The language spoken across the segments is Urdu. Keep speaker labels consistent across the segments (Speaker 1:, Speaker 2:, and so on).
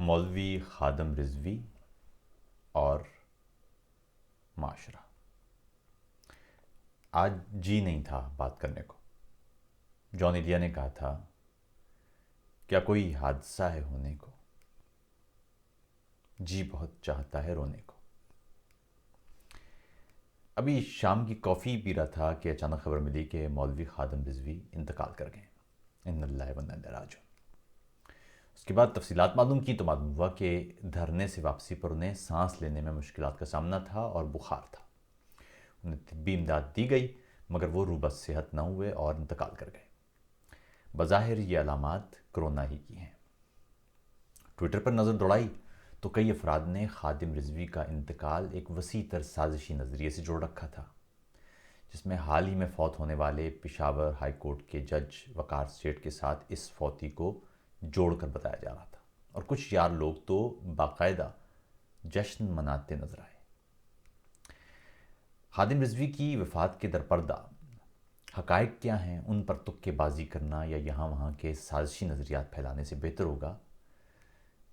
Speaker 1: مولوی خادم رضوی اور معاشرہ۔ آج جی نہیں تھا بات کرنے کو۔ جان ایلیا نے کہا تھا، کیا کوئی حادثہ ہے ہونے کو، جی بہت چاہتا ہے رونے کو۔ ابھی شام کی کافی پی رہا تھا کہ اچانک خبر ملی کہ مولوی خادم رضوی انتقال کر گئے۔ ان اللہ و انا الیہ راجعون۔ اس کے بعد تفصیلات معلوم کی تو معلوم ہوا کہ دھرنے سے واپسی پر انہیں سانس لینے میں مشکلات کا سامنا تھا اور بخار تھا۔ انہیں طبی امداد دی گئی مگر وہ روبہ صحت نہ ہوئے اور انتقال کر گئے۔ بظاہر یہ علامات کرونا ہی کی ہیں۔ ٹویٹر پر نظر دوڑائی تو کئی افراد نے خادم رضوی کا انتقال ایک وسیع تر سازشی نظریے سے جوڑ رکھا تھا، جس میں حال ہی میں فوت ہونے والے پشاور ہائی کورٹ کے جج وقار سیٹھ کے ساتھ اس فوتی کو جوڑ کر بتایا جا رہا تھا، اور کچھ یار لوگ تو باقاعدہ جشن مناتے نظر آئے۔ خادم رضوی کی وفات کے درپردہ حقائق کیا ہیں، ان پر تکے بازی کرنا یا یہاں وہاں کے سازشی نظریات پھیلانے سے بہتر ہوگا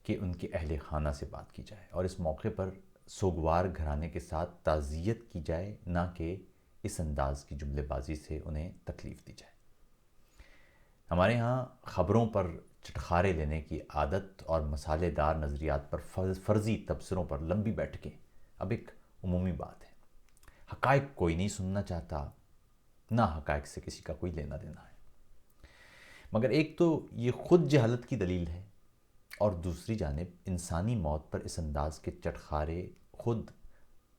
Speaker 1: کہ ان کے اہل خانہ سے بات کی جائے اور اس موقع پر سوگوار گھرانے کے ساتھ تعزیت کی جائے، نہ کہ اس انداز کی جملے بازی سے انہیں تکلیف دی جائے۔ ہمارے ہاں خبروں پر چٹخارے لینے کی عادت اور مسالے دار نظریات پر فرضی تبصروں پر لمبی بیٹھکیں اب ایک عمومی بات ہے۔ حقائق کوئی نہیں سننا چاہتا، نہ حقائق سے کسی کا کوئی لینا دینا ہے۔ مگر ایک تو یہ خود جہالت کی دلیل ہے، اور دوسری جانب انسانی موت پر اس انداز کے چٹخارے خود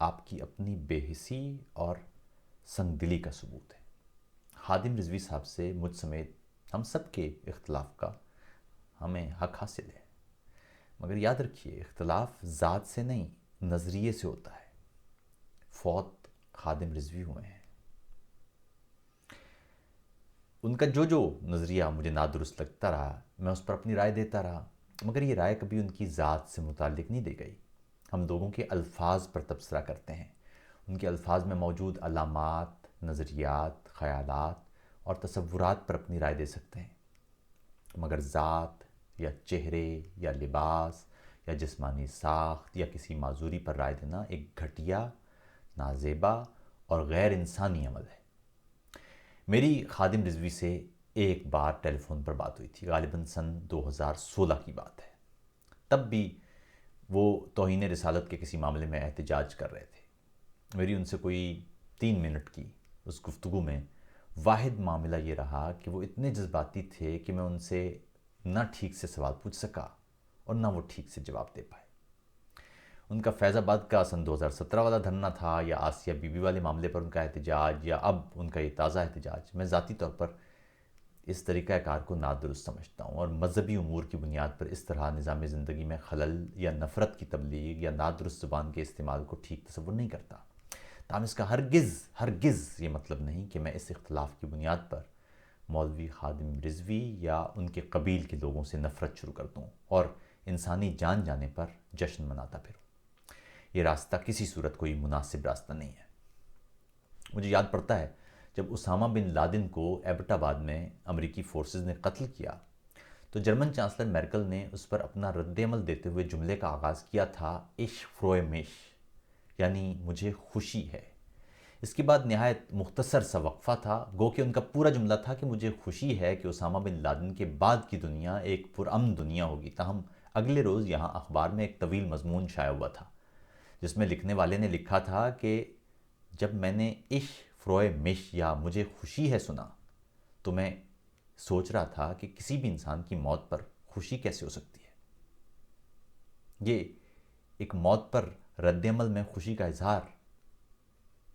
Speaker 1: آپ کی اپنی بے حسی اور سنگ دلی کا ثبوت ہے۔ خادم رضوی صاحب سے مجھ سمیت ہم سب کے اختلاف کا ہمیں حق حاصل ہے، مگر یاد رکھیے اختلاف ذات سے نہیں نظریے سے ہوتا ہے۔ فوت خادم رضوی ہوئے ہیں، ان کا جو نظریہ مجھے نادرست لگتا رہا میں اس پر اپنی رائے دیتا رہا، مگر یہ رائے کبھی ان کی ذات سے متعلق نہیں دی گئی۔ ہم لوگوں کے الفاظ پر تبصرہ کرتے ہیں، ان کے الفاظ میں موجود علامات، نظریات، خیالات اور تصورات پر اپنی رائے دے سکتے ہیں، مگر ذات یا چہرے یا لباس یا جسمانی ساخت یا کسی معذوری پر رائے دینا ایک گھٹیا، نازیبا اور غیر انسانی عمل ہے۔ میری خادم رضوی سے ایک بار ٹیلی فون پر بات ہوئی تھی، غالباً سن 2016 کی بات ہے۔ تب بھی وہ توہین رسالت کے کسی معاملے میں احتجاج کر رہے تھے۔ میری ان سے کوئی 3 منٹ کی اس گفتگو میں واحد معاملہ یہ رہا کہ وہ اتنے جذباتی تھے کہ میں ان سے نہ ٹھیک سے سوال پوچھ سکا اور نہ وہ ٹھیک سے جواب دے پائے۔ ان کا فیض آباد کا سن 2017 والا دھرنا تھا، یا آسیہ بی بی والے معاملے پر ان کا احتجاج، یا اب ان کا یہ تازہ احتجاج، میں ذاتی طور پر اس طریقہ کار کو نادرست سمجھتا ہوں، اور مذہبی امور کی بنیاد پر اس طرح نظام زندگی میں خلل یا نفرت کی تبلیغ یا نادرست زبان کے استعمال کو ٹھیک تصور نہیں کرتا۔ تاہم اس کا ہرگز یہ مطلب نہیں کہ میں اس اختلاف کی بنیاد پر مولوی خادم رضوی یا ان کے قبیل کے لوگوں سے نفرت شروع کر دوں اور انسانی جان جانے پر جشن مناتا پھروں۔ یہ راستہ کسی صورت کوئی مناسب راستہ نہیں ہے۔ مجھے یاد پڑتا ہے جب اسامہ بن لادن کو ایبٹ آباد میں امریکی فورسز نے قتل کیا تو جرمن چانسلر میرکل نے اس پر اپنا رد عمل دیتے ہوئے جملے کا آغاز کیا تھا، اش فروئے مش، یعنی مجھے خوشی ہے۔ اس کے بعد نہایت مختصر سا وقفہ تھا، گو کہ ان کا پورا جملہ تھا کہ مجھے خوشی ہے کہ اسامہ بن لادن کے بعد کی دنیا ایک پرامن دنیا ہوگی۔ تاہم اگلے روز یہاں اخبار میں ایک طویل مضمون شائع ہوا تھا جس میں لکھنے والے نے لکھا تھا کہ جب میں نے اش فروئے مش یا مجھے خوشی ہے سنا تو میں سوچ رہا تھا کہ کسی بھی انسان کی موت پر خوشی کیسے ہو سکتی ہے۔ یہ ایک موت پر رد عمل میں خوشی کا اظہار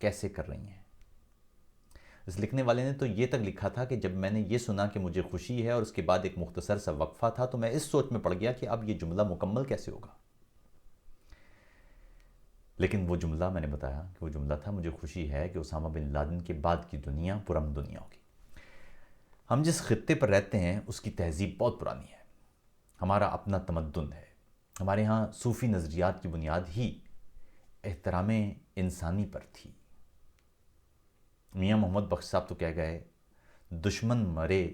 Speaker 1: کیسے کر رہی ہیں؟ اس لکھنے والے نے تو یہ تک لکھا تھا کہ جب میں نے یہ سنا کہ مجھے خوشی ہے اور اس کے بعد ایک مختصر سا وقفہ تھا تو میں اس سوچ میں پڑ گیا کہ اب یہ جملہ مکمل کیسے ہوگا۔ لیکن وہ جملہ میں نے بتایا کہ وہ جملہ تھا، مجھے خوشی ہے کہ اسامہ بن لادن کے بعد کی دنیا پرامن دنیا ہوگی۔ ہم جس خطے پر رہتے ہیں اس کی تہذیب بہت پرانی ہے، ہمارا اپنا تمدن ہے۔ ہمارے ہاں صوفی نظریات کی بنیاد ہی احترام انسانی پر تھی۔ میاں محمد بخش صاحب تو کہہ گئے، دشمن مرے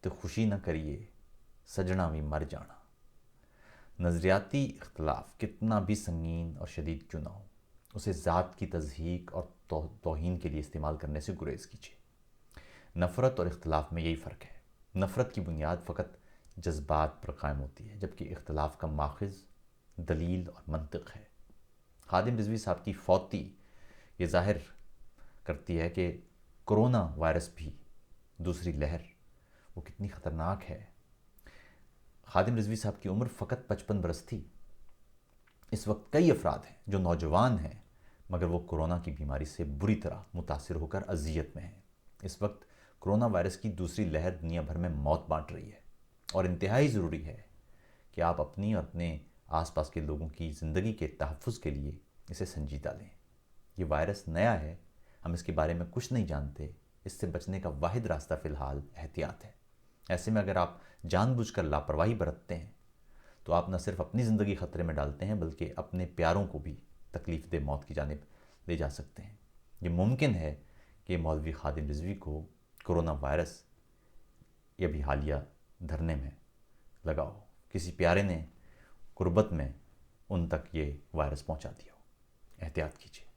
Speaker 1: تو خوشی نہ کریے، سجنا بھی مر جانا۔ نظریاتی اختلاف کتنا بھی سنگین اور شدید کیوں نہ ہو، اسے ذات کی تضحیک اور توہین کے لیے استعمال کرنے سے گریز کیجیے۔ نفرت اور اختلاف میں یہی فرق ہے۔ نفرت کی بنیاد فقط جذبات پر قائم ہوتی ہے، جبکہ اختلاف کا ماخذ دلیل اور منطق ہے۔ خادم رضوی صاحب کی فوتی یہ ظاہر کرتی ہے کہ کرونا وائرس بھی دوسری لہر وہ کتنی خطرناک ہے۔ خادم رضوی صاحب کی عمر فقط 55 برس تھی۔ اس وقت کئی افراد ہیں جو نوجوان ہیں مگر وہ کرونا کی بیماری سے بری طرح متاثر ہو کر اذیت میں ہیں۔ اس وقت کرونا وائرس کی دوسری لہر دنیا بھر میں موت بانٹ رہی ہے، اور انتہائی ضروری ہے کہ آپ اپنی اور اپنے آس پاس کے لوگوں کی زندگی کے تحفظ کے لیے اسے سنجیدہ لیں۔ یہ وائرس نیا ہے، ہم اس کے بارے میں کچھ نہیں جانتے، اس سے بچنے کا واحد راستہ فی الحال احتیاط ہے۔ ایسے میں اگر آپ جان بوجھ کر لاپرواہی برتتے ہیں تو آپ نہ صرف اپنی زندگی خطرے میں ڈالتے ہیں بلکہ اپنے پیاروں کو بھی تکلیف دہ موت کی جانب لے جا سکتے ہیں۔ یہ ممکن ہے کہ مولوی خادم رضوی کو کرونا وائرس یہ بھی حالیہ دھرنے میں لگا ہو، کسی پیارے نے غربت میں ان تک یہ وائرس پہنچا دیا ہو۔ احتیاط کیجیے۔